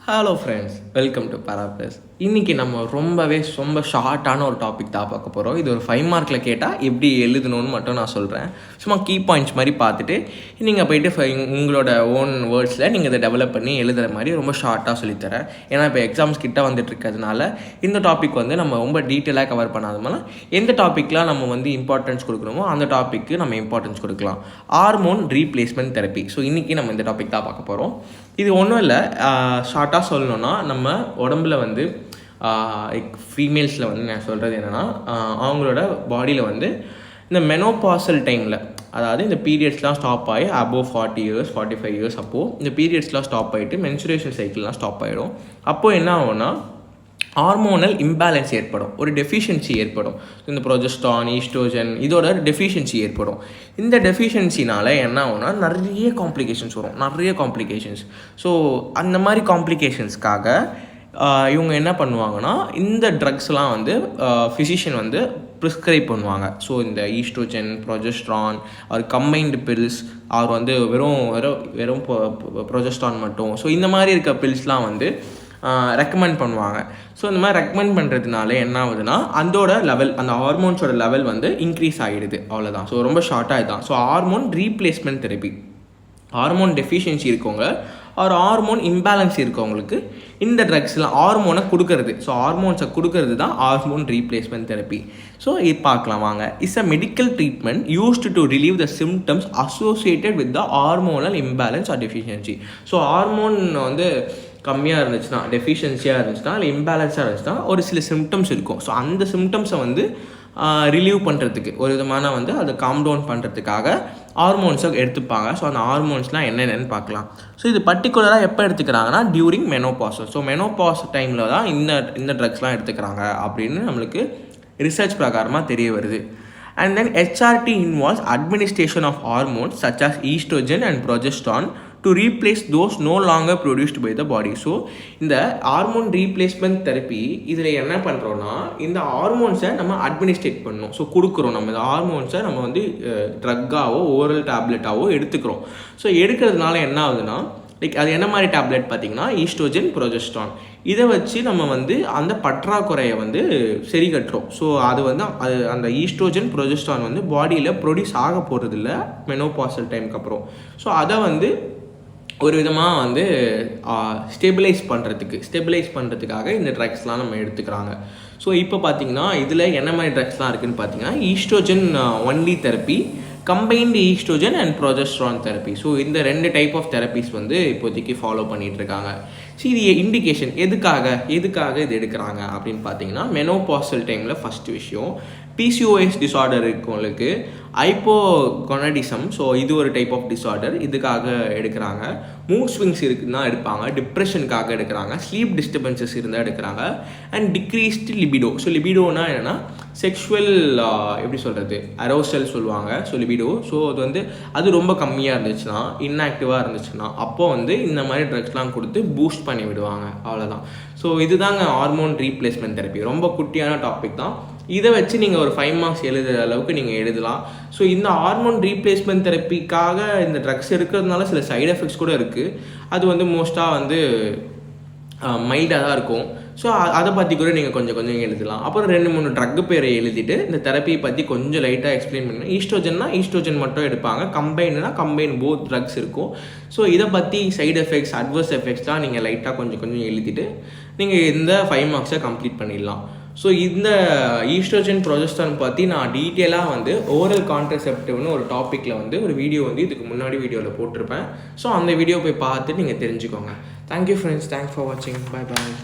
Hello friends, welcome to Paraplus. இன்றைக்கி நம்ம ரொம்பவே ஷார்ட்டான ஒரு டாபிக் தான் பார்க்க போகிறோம். இது ஒரு 5 மார்க்கில் கேட்டால் எப்படி எழுதணும்னு மட்டும் நான் சொல்கிறேன். சும்மா கீ பாயிண்ட்ஸ் மாதிரி பார்த்துட்டு நீங்கள் போய்ட்டு உங்களோட ஓன் வேர்ட்ஸில் நீங்கள் இதை டெவலப் பண்ணி எழுதுகிற மாதிரி ரொம்ப ஷார்ட்டாக சொல்லித்தரேன். ஏன்னா இப்போ எக்ஸாம்ஸ் கிட்ட வந்துட்டு இருக்கிறதுனால இந்த டாபிக் நம்ம ரொம்ப டீட்டெயிலாக கவர் பண்ணாதனால எந்த டாப்பிக்லாம் நம்ம இம்பார்ட்டன்ஸ் கொடுக்கணுமோ அந்த டாப்பிக்கு நம்ம இம்பார்ட்டன்ஸ் கொடுக்கலாம். Hormone replacement therapy. ஸோ இன்றைக்கி நம்ம இந்த டாபிக் தான் பார்க்க போகிறோம். இது ஒன்றும் இல்லை, ஷார்ட்டாக சொல்லணுன்னா நம்ம உடம்புல ஃபீமேல்ஸில் நான் சொல்கிறது என்னென்னா, அவங்களோட பாடியில் இந்த மெனோபாசல் டைமில், அதாவது இந்த பீரியட்ஸ்லாம் ஸ்டாப் ஆகி அபோவ் 40 இயர்ஸ் 45 இயர்ஸ் அப்போது இந்த பீரியட்ஸ்லாம் ஸ்டாப் ஆகிட்டு மென்சுரேஷன் சைக்கிள்லாம் ஸ்டாப் ஆகிடும். அப்போது என்ன ஆகும்னா ஹார்மோனல் இம்பேலன்ஸ் ஏற்படும், ஒரு டெஃபிஷியன்சி ஏற்படும். இந்த ப்ரொஜெஸ்டான், ஈஸ்ட்ரோஜன் இதோட டெஃபிஷியன்சி ஏற்படும். இந்த டெஃபிஷியன்சினால் என்ன ஆகும்னா நிறைய காம்ப்ளிகேஷன்ஸ் வரும், நிறைய காம்ப்ளிகேஷன்ஸ். ஸோ அந்த மாதிரி காம்ப்ளிகேஷன்ஸ்க்காக இவங்க என்ன பண்ணுவாங்கன்னா, இந்த ட்ரக்ஸ்லாம் ஃபிசிஷியன் ப்ரிஸ்கிரைப் பண்ணுவாங்க. ஸோ இந்த ஈஸ்ட்ரோஜன், ப்ரொஜெஸ்ட்ரான் அவர் கம்பைன்டு பில்ஸ், அவர் வெறும் ப்ரொஜெஸ்ட்ரான் மட்டும், ஸோ இந்த மாதிரி இருக்க பில்ஸ்லாம் ரெக்கமெண்ட் பண்ணுவாங்க. ஸோ இந்த மாதிரி ரெக்கமெண்ட் பண்ணுறதுனால என்ன ஆகுதுன்னா அதோட லெவல், அந்த ஹார்மோன்ஸோட லெவல் இன்க்ரீஸ் ஆகிடுது, அவ்வளோதான். ஸோ ரொம்ப ஷார்ட்டாக இதுதான். So hormone replacement therapy, hormone deficiency இருக்கவங்க ஒரு ஹார்மோன் இம்பேலன்ஸ் இருக்கவங்களுக்கு இந்த ட்ரக்ஸ்லாம் ஹார்மோனை கொடுக்கறது, ஸோ ஹார்மோன்ஸை கொடுக்கறது தான் ஹார்மோன் ரீப்ளேஸ்மெண்ட் தெரப்பி. ஸோ இது பார்க்கலாம் வாங்க. It's a medical treatment used to relieve the symptoms associated with the hormonal imbalance or deficiency. So hormone கம்மியாக இருந்துச்சுன்னா, டெஃபிஷியன்சியாக இருந்துச்சுன்னா, இல்லை இம்பேலன்ஸாக இருந்துச்சுன்னா ஒரு சில சிம்டம்ஸ் இருக்கும். ஸோ அந்த சிம்டம்ஸை ரிலீவ் பண்ணுறதுக்கு ஒரு விதமான அதை காம் டவுன் பண்ணுறதுக்காக ஹார்மோன்ஸை எடுத்துப்பாங்க. ஸோ அந்த ஹார்மோன்ஸ்லாம் என்னென்னு பார்க்கலாம். ஸோ இது பர்டிகுலராக எப்போ எடுத்துக்கிறாங்கன்னா டியூரிங் மெனோபாஸ். ஸோ மெனோபாஸ் டைமில் தான் இந்த ட்ரக்ஸ்லாம் எடுத்துக்கிறாங்க அப்படின்னு நம்மளுக்கு ரிசர்ச் பிரகாரமாக தெரிய வருது. And then HRT involves administration of hormones such as estrogen and progesterone to replace those no longer produced by the body. So இந்த ஹார்மோன் ரீப்ளேஸ்மெண்ட் தெரப்பி இதில் என்ன பண்ணுறோன்னா, இந்த ஹார்மோன்ஸை நம்ம அட்மினிஸ்ட்ரேட் பண்ணணும். ஸோ கொடுக்குறோம், நம்ம இந்த ஹார்மோன்ஸை நம்ம ட்ரக்காவோ ஓரல் டேப்லெட்டாவோ எடுத்துக்கிறோம். ஸோ எடுக்கிறதுனால என்ன ஆகுதுன்னா, அது என்ன மாதிரி டேப்லெட் பார்த்தீங்கன்னா ஈஸ்ட்ரோஜன், ப்ரொஜெஸ்ட்ரான். இதை வச்சு நம்ம அந்த பற்றாக்குறையை சரி கட்டுறோம். ஸோ அது அந்த ஈஸ்ட்ரோஜன், ப்ரொஜெஸ்ட்ரான் பாடியில் ப்ரொடியூஸ் ஆக போகிறதில்ல மெனோபாசல் டைமுக்கு அப்புறம். ஸோ அதை ஒரு விதமாக ஸ்டெபிலைஸ் பண்ணுறதுக்காக இந்த ட்ரக்ஸ்லாம் நம்ம எடுத்துக்கிறாங்க. ஸோ இப்போ பார்த்தீங்கன்னா இதில் என்ன மாதிரி ட்ரக்ஸ்லாம் இருக்குதுன்னு பார்த்தீங்கன்னா, estrogen only therapy, combined estrogen and progesterone therapy. So இந்த 2 டைப் ஆஃப் தெரப்பிஸ் இப்போதைக்கு ஃபாலோ பண்ணிகிட்ருக்காங்க. ஸோ இது இண்டிகேஷன் எதுக்காக இது எடுக்கிறாங்க அப்படின்னு பார்த்தீங்கன்னா, மெனோபாசல் டைமில் ஃபஸ்ட்டு விஷயம் PCOS டிஸார்டர் இருக்கவங்களுக்கு, ஹைப்போகொனடிசம், ஸோ இது ஒரு டைப் ஆஃப் டிஸார்டர், இதுக்காக எடுக்கிறாங்க. மூட் ஸ்விங்ஸ் இருக்குன்னா எடுப்பாங்க, டிப்ரெஷனுக்காக எடுக்கிறாங்க, ஸ்லீப் டிஸ்டர்பன்சஸ் இருந்தால் எடுக்கிறாங்க, அண்ட் டிக்ரீஸ்டு லிபிடோ. ஸோ லிபிடோனா என்னென்னா செக்ஷுவல் எப்படி சொல்கிறது, அரோசல் சொல்லுவாங்க. ஸோ லிபிடோ, ஸோ அது ரொம்ப கம்மியாக இருந்துச்சுன்னா, இன்ஆக்டிவாக இருந்துச்சுன்னா அப்போ இந்த மாதிரி ட்ரக்ஸ்லாம் கொடுத்து பூஸ்ட் பண்ணி விடுவாங்க, அவ்வளோதான். ஸோ இதுதாங்க ஹார்மோன் ரீப்ளேஸ்மெண்ட் தெரப்பி. ரொம்ப குட்டியான டாபிக் தான். இதை வச்சு நீங்கள் ஒரு 5 மார்க்ஸ் எழுதுகிற அளவுக்கு நீங்கள் எழுதலாம். ஸோ இந்த ஹார்மோன் ரீப்ளேஸ்மெண்ட் தெரப்பிக்காக இந்த ட்ரக்ஸ் இருக்கிறதுனால சில சைடு எஃபெக்ட்ஸ் கூட இருக்குது. அது மோஸ்ட்டாக மைல்டாக தான் இருக்கும். ஸோ அதை பற்றி கூட நீங்கள் கொஞ்சம் எழுதலாம். அப்புறம் 2-3 ட்ரக்கு பேரை எழுதிட்டு இந்த தெரப்பியை பற்றி கொஞ்சம் லைட்டாக எக்ஸ்பிளைன் பண்ணுங்கள். ஈஸ்ட்ரோஜன்னா ஈஸ்ட்ரோஜன் மட்டும் எடுப்பாங்க, கம்பைன்னா கம்பைன் போத் ட்ரக்ஸ் இருக்கும். ஸோ இதை பற்றி சைடு எஃபெக்ட்ஸ், அட்வர்ஸ் எஃபெக்ட்ஸ்லாம் நீங்கள் லைட்டாக கொஞ்சம் எழுதிட்டு நீங்கள் இந்த 5 மார்க்ஸை கம்ப்ளீட் பண்ணிடலாம். ஸோ இந்த ஈஸ்ட்ரோஜன், ப்ரொஜெஸ்ட்ரான் பற்றி நான் டீட்டெயிலாக ஓரல் கான்ட்ரசெப்டிவ்னு ஒரு டாப்பிக்கில் ஒரு வீடியோ இதுக்கு முன்னாடி வீடியோவில் போட்டிருப்பேன். ஸோ அந்த வீடியோ போய் பார்த்து நீங்கள் தெரிஞ்சுக்கோங்க. தேங்க்யூ ஃப்ரெண்ட்ஸ், தேங்க்ஸ் ஃபார் வாட்சிங், பை பாய்.